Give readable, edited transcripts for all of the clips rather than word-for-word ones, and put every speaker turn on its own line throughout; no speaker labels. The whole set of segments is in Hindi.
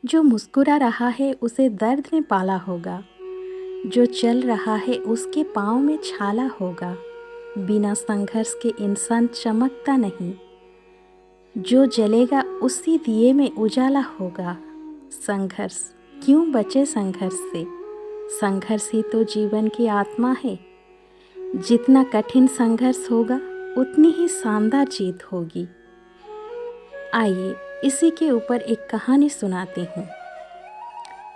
जो मुस्कुरा रहा है उसे दर्द ने पाला होगा, जो चल रहा है उसके पाँव में छाला होगा। बिना संघर्ष के इंसान चमकता नहीं, जो जलेगा उसी दिए में उजाला होगा। संघर्ष क्यों बचे संघर्ष से? संघर्ष ही तो जीवन की आत्मा है। जितना कठिन संघर्ष होगा उतनी ही शानदार जीत होगी। आइए इसी के ऊपर एक कहानी सुनाती हूँ।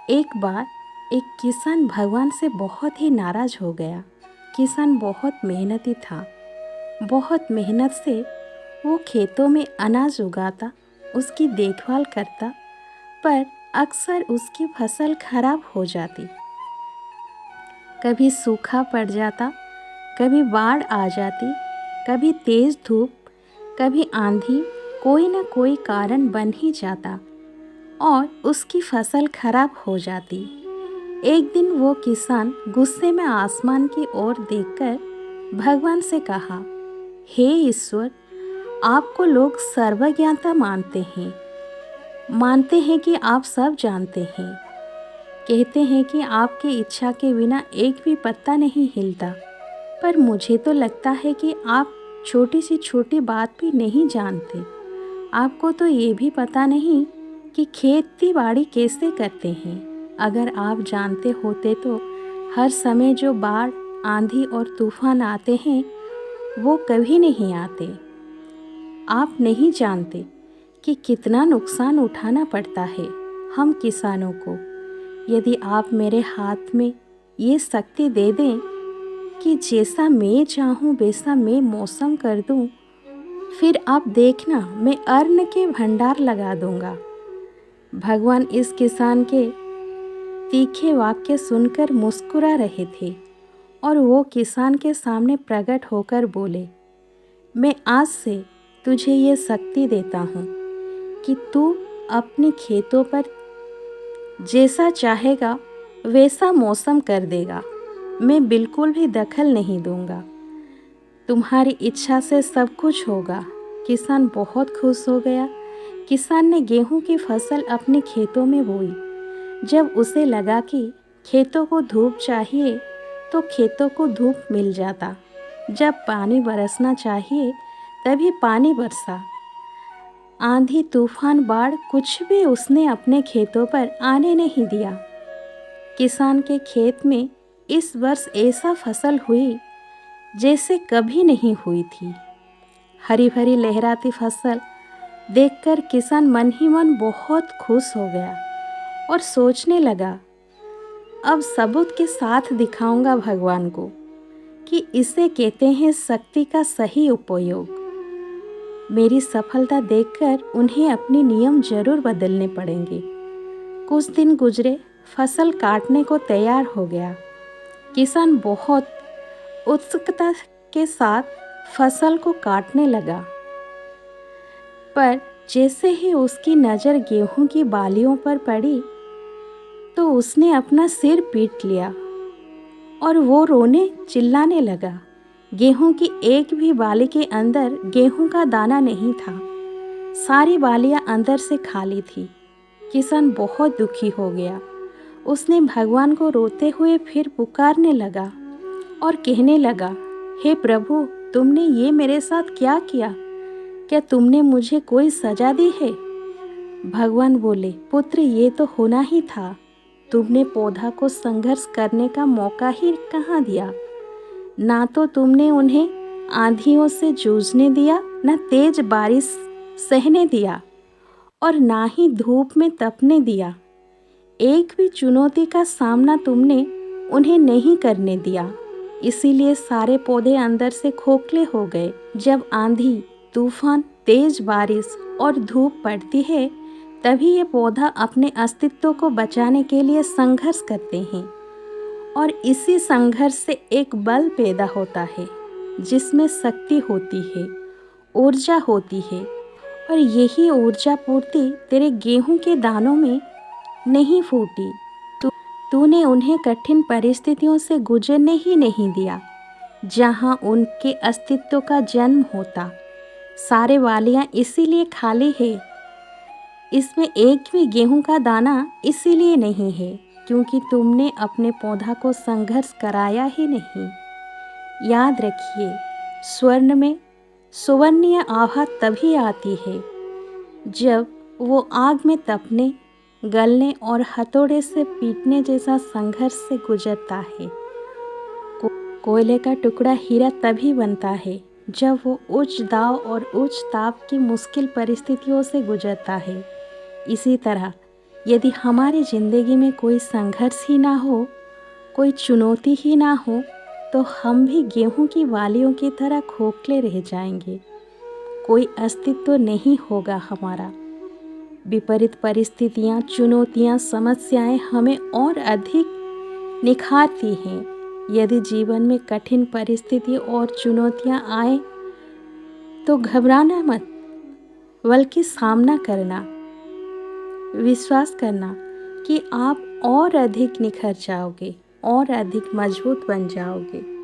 एक बार एक किसान भगवान से बहुत ही नाराज हो गया। किसान बहुत मेहनती था। बहुत मेहनत से वो खेतों में अनाज उगाता, उसकी देखभाल करता, पर अक्सर उसकी फसल खराब हो जाती। कभी सूखा पड़ जाता, कभी बाढ़ आ जाती, कभी तेज धूप, कभी आंधी, कोई न कोई कारण बन ही जाता और उसकी फसल खराब हो जाती। एक दिन वो किसान गुस्से में आसमान की ओर देखकर भगवान से कहा, हे ईश्वर, आपको लोग सर्वज्ञाता मानते हैं कि आप सब जानते हैं। कहते हैं कि आपकी इच्छा के बिना एक भी पत्ता नहीं हिलता, पर मुझे तो लगता है कि आप छोटी सी छोटी बात भी नहीं जानते। आपको तो ये भी पता नहीं कि खेती बाड़ी कैसे करते हैं। अगर आप जानते होते तो हर समय जो बाढ़, आंधी और तूफान आते हैं वो कभी नहीं आते। आप नहीं जानते कि कितना नुकसान उठाना पड़ता है हम किसानों को। यदि आप मेरे हाथ में ये शक्ति दे दें कि जैसा मैं चाहूँ वैसा मैं मौसम कर दूँ, फिर आप देखना मैं अन्न के भंडार लगा दूँगा। भगवान इस किसान के तीखे वाक्य सुनकर मुस्कुरा रहे थे और वो किसान के सामने प्रकट होकर बोले, मैं आज से तुझे ये शक्ति देता हूँ कि तू अपने खेतों पर जैसा चाहेगा वैसा मौसम कर देगा। मैं बिल्कुल भी दखल नहीं दूंगा। तुम्हारी इच्छा से सब कुछ होगा। किसान बहुत खुश हो गया। किसान ने गेहूं की फसल अपने खेतों में बोई। जब उसे लगा कि खेतों को धूप चाहिए तो खेतों को धूप मिल जाता। जब पानी बरसना चाहिए तभी पानी बरसा। आंधी, तूफान, बाढ़ कुछ भी उसने अपने खेतों पर आने नहीं दिया। किसान के खेत में इस वर्ष ऐसा फसल हुई जैसे कभी नहीं हुई थी। हरी भरी लहराती फसल देखकर किसान मन ही मन बहुत खुश हो गया और सोचने लगा, अब सबूत के साथ दिखाऊंगा भगवान को कि इसे कहते हैं शक्ति का सही उपयोग। मेरी सफलता देखकर उन्हें अपने नियम जरूर बदलने पड़ेंगे। कुछ दिन गुजरे, फसल काटने को तैयार हो गया। किसान बहुत उत्सुकता के साथ फसल को काटने लगा, पर जैसे ही उसकी नज़र गेहूं की बालियों पर पड़ी तो उसने अपना सिर पीट लिया और वो रोने चिल्लाने लगा। गेहूं की एक भी बाली के अंदर गेहूं का दाना नहीं था। सारी बालियां अंदर से खाली थी। किसान बहुत दुखी हो गया। उसने भगवान को रोते हुए फिर पुकारने लगा और कहने लगा, हे प्रभु, तुमने ये मेरे साथ क्या किया? क्या तुमने मुझे कोई सजा दी है? भगवान बोले, पुत्र, ये तो होना ही था। तुमने पौधा को संघर्ष करने का मौका ही कहाँ दिया। ना तो तुमने उन्हें आंधियों से जूझने दिया, न तेज बारिश सहने दिया और ना ही धूप में तपने दिया। एक भी चुनौती का सामना तुमने उन्हें नहीं करने दिया। इसीलिए सारे पौधे अंदर से खोखले हो गए। जब आंधी, तूफान, तेज बारिश और धूप पड़ती है तभी ये पौधा अपने अस्तित्व को बचाने के लिए संघर्ष करते हैं और इसी संघर्ष से एक बल पैदा होता है जिसमें शक्ति होती है, ऊर्जा होती है। और यही ऊर्जा पूर्ति तेरे गेहूं के दानों में नहीं फूटी। तूने उन्हें कठिन परिस्थितियों से गुजरने ही नहीं दिया जहां उनके अस्तित्व का जन्म होता। सारे वालियां इसीलिए खाली है, इसमें एक भी गेहूं का दाना इसीलिए नहीं है क्योंकि तुमने अपने पौधा को संघर्ष कराया ही नहीं। याद रखिए, स्वर्ण में सुवर्णीय आभा तभी आती है जब वो आग में तपने, गलने और हथौड़े से पीटने जैसा संघर्ष से गुजरता है। कोयले का टुकड़ा हीरा तभी बनता है जब वो उच्च दाव और उच्च ताप की मुश्किल परिस्थितियों से गुजरता है। इसी तरह यदि हमारी ज़िंदगी में कोई संघर्ष ही ना हो, कोई चुनौती ही ना हो, तो हम भी गेहूं की वालियों की तरह खोखले रह जाएंगे। कोई अस्तित्व नहीं होगा हमारा। विपरीत परिस्थितियाँ, चुनौतियाँ, समस्याएं हमें और अधिक निखारती हैं। यदि जीवन में कठिन परिस्थिति और चुनौतियाँ आए तो घबराना मत, बल्कि सामना करना, विश्वास करना कि आप और अधिक निखर जाओगे और अधिक मजबूत बन जाओगे।